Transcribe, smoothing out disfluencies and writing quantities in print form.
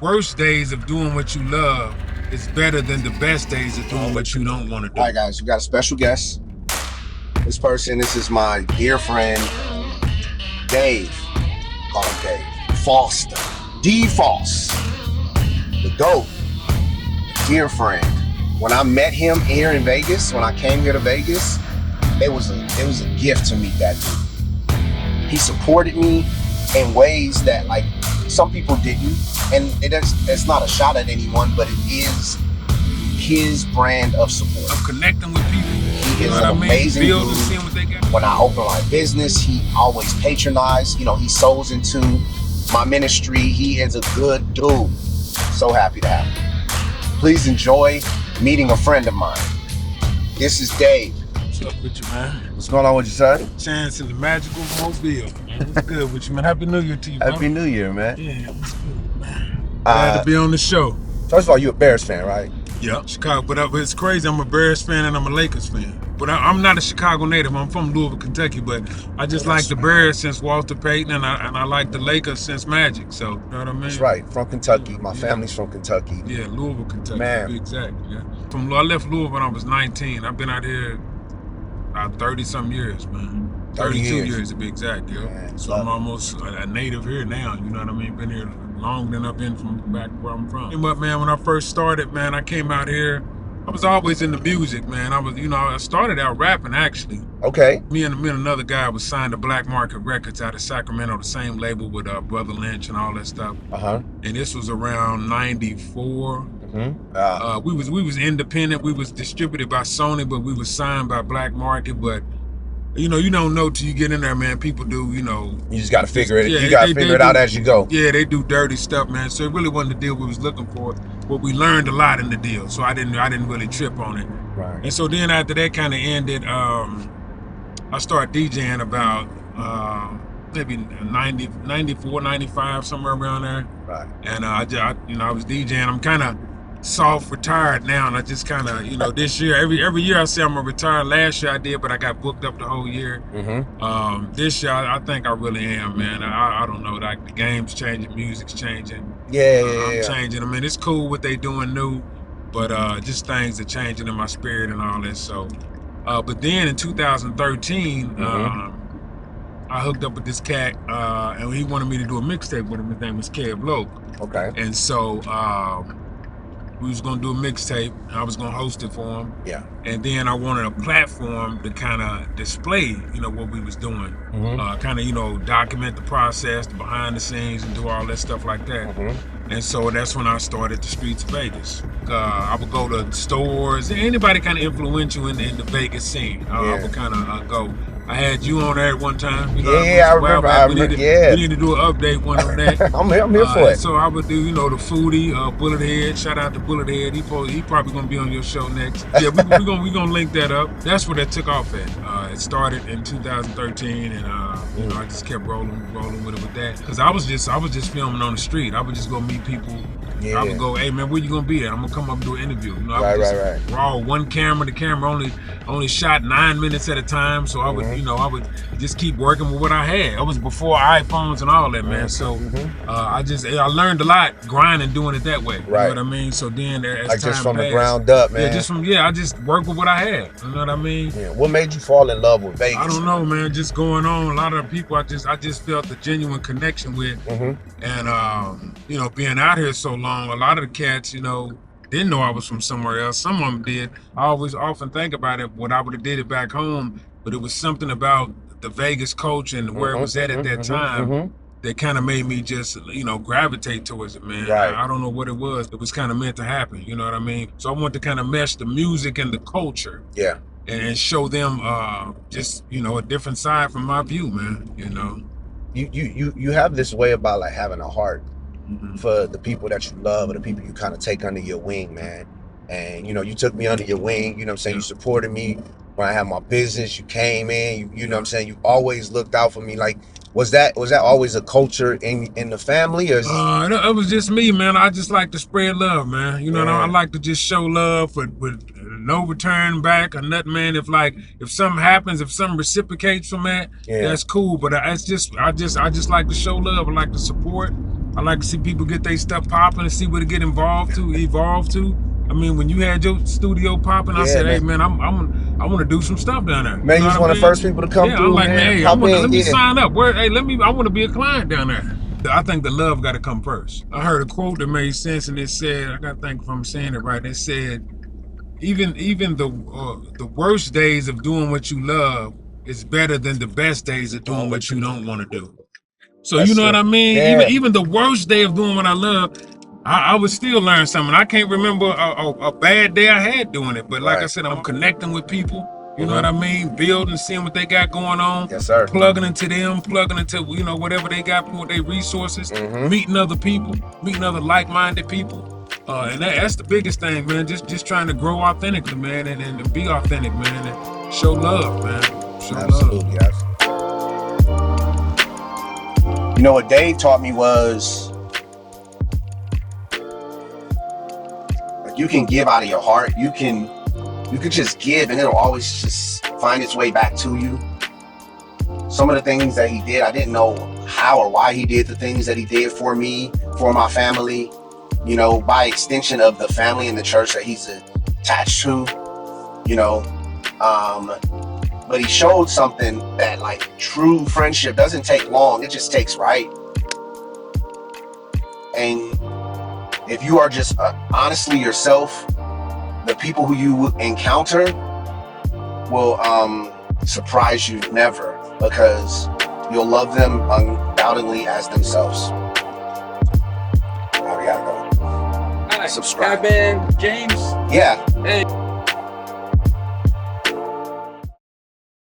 worst days of doing what you love is better than the best days of doing what you don't want to do. All right, guys, we got a special guest. This is my dear friend, Dave. Call him Dave. Foster. D. Foss. The GOAT. Dear friend. When I met him here in Vegas, when I came here to Vegas, it was a gift to meet that dude. He supported me in ways that like some people didn't. And it's not a shot at anyone, but it is his brand of support. I'm connecting with people. He is an amazing dude. What they got. When I open my business, he always patronized. You know, he sows into my ministry. He is a good dude. So happy to have him. Please enjoy meeting a friend of mine. This is Dave. What's up with you, man? What's going on with you, son? Chance in the magical mobile. What's good with you, man? Happy New Year to you, bro. Happy New Year, man. Yeah, what's good, man? Glad to be on the show. First of all, you a Bears fan, right? Yeah, Chicago. But it's crazy. I'm a Bears fan and I'm a Lakers fan. But I'm not a Chicago native. I'm from Louisville, Kentucky. But I just like the Bears since Walter Payton, and I like the Lakers since Magic. So, you know what I mean? That's right. From Kentucky. My family's from Kentucky. Yeah, Louisville, Kentucky. Man. To be exact. Yeah. I left Louisville when I was 19. I've been out here 30-some years, man. 32 years to be exact, yeah. Man, so I'm almost a native here now, you know what I mean? Been here longer than I've been from back where I'm from. But man, when I first started, man, I came out here, I was always into music, man. I started out rapping actually. Okay. Me and another guy was signed to Black Market Records out of Sacramento, the same label with Brother Lynch and all that stuff. Uh-huh. And this was around 94. Mm-hmm. We was independent. We was distributed by Sony, but we was signed by Black Market. But you don't know till you get in there, man. People do, You just got to figure it. Yeah, you got to figure it out as you go. Yeah, they do dirty stuff, man. So it really wasn't the deal we was looking for. But we learned a lot in the deal, so I didn't really trip on it. Right. And so then after that kind of ended, I started DJing about maybe 94, 95, somewhere around there. Right. And I was DJing. I'm kind of soft retired now, and I just kind of, this year, every year I say I'm gonna retire. Last year I did, but I got booked up the whole year. Mm-hmm. This year I think I really am, man. I don't know, like the game's changing, music's changing. I'm changing. I mean, it's cool what they doing new, but just things are changing in my spirit and all that. So, but then in 2013, I hooked up with this cat, and he wanted me to do a mixtape with him. His name was CabManJames. Okay. And so we was gonna do a mixtape. I was gonna host it for him. Yeah. And then I wanted a platform to kind of display, what we was doing. Mm-hmm. Kind of, document the process, the behind the scenes, and do all that stuff like that. Mm-hmm. And so that's when I started the Streets of Vegas. I would go to stores, anybody kind of influential in the Vegas scene. I would kind of go. I had you on there at one time. I remember. We need to do an update one on that. I'm here for it. So I would do, the foodie, Bullet Head. Shout out to Bullet Head. He probably gonna be on your show next. Yeah, we gonna link that up. That's where that took off at. It started in 2013, and I just kept rolling with it with that. Cause I was just filming on the street. I would just go meet people. Yeah. I would go, hey man, where you gonna be at? I'm gonna come up and do an interview. Right. Raw one camera. The camera only shot 9 minutes at a time, so I would. I would just keep working with what I had. It was before iPhones and all that, man. So I learned a lot grinding, doing it that way. Right. You know what I mean? So then as like time just from passed, the ground up, man. I just worked with what I had. You know what I mean? Yeah. What made you fall in love with Vegas? I don't know, man. Just going on. A lot of the people I just felt the genuine connection with. Mm-hmm. And being out here so long, a lot of the cats, didn't know I was from somewhere else. Some of them did. I always often think about it, what I would have did it back home, but it was something about the Vegas culture and where it was at that time that kind of made me just, gravitate towards it, man. Right. I don't know what it was. It was kind of meant to happen, you know what I mean? So I want to kind of mesh the music and the culture. Yeah. And show them just, a different side from my view, man, You have this way about like having a heart for the people that you love or the people you kind of take under your wing, man. And, you took me under your wing, you know what I'm saying? You supported me when I had my business. You came in, you know what I'm saying? You always looked out for me. Like, was that always a culture in the family? Or it was just me, man. I just like to spread love, man. I like to just show love with no return back or nothing, man. If something happens, if something reciprocates from that, that's cool. But I just like to show love. I like to support. I like to see people get their stuff popping and see what it evolve to. I mean, when you had your studio popping, I said, "Hey, man, I want to do some stuff down there." Man, you was one of the first people to come through. I'm like, man, hey, let me sign up. I want to be a client down there. I think the love got to come first. I heard a quote that made sense, and it said, I got to think if I'm saying it right. It said, even the worst days of doing what you love is better than the best days of doing what you don't want to do. So you know what I mean? Yeah. Even the worst day of doing what I love, I would still learn something. I can't remember a bad day I had doing it, but like I said, I'm connecting with people. You know what I mean? Building, seeing what they got going on. Yes, sir. Plugging into them, plugging into whatever they got with their resources. Meeting other people, meeting other like-minded people. And that's the biggest thing, man. Just trying to grow authentically, man, and be authentic, man, and show love, man. Show Absolutely. love. You know what Dave taught me was, like, you can give out of your heart. You can just give, and it'll always just find its way back to you. Some of the things that he did, I didn't know how or why he did the things that he did for me, for my family, you know, by extension of the family and the church that he's attached to, you know. But he showed something that, like, true friendship doesn't take long. It just takes right. And if you are just honestly yourself, the people who you encounter will surprise you never, because you'll love them undoubtedly as themselves. Now we gotta go. Hi, subscribe. CabManJames. Yeah. Hey.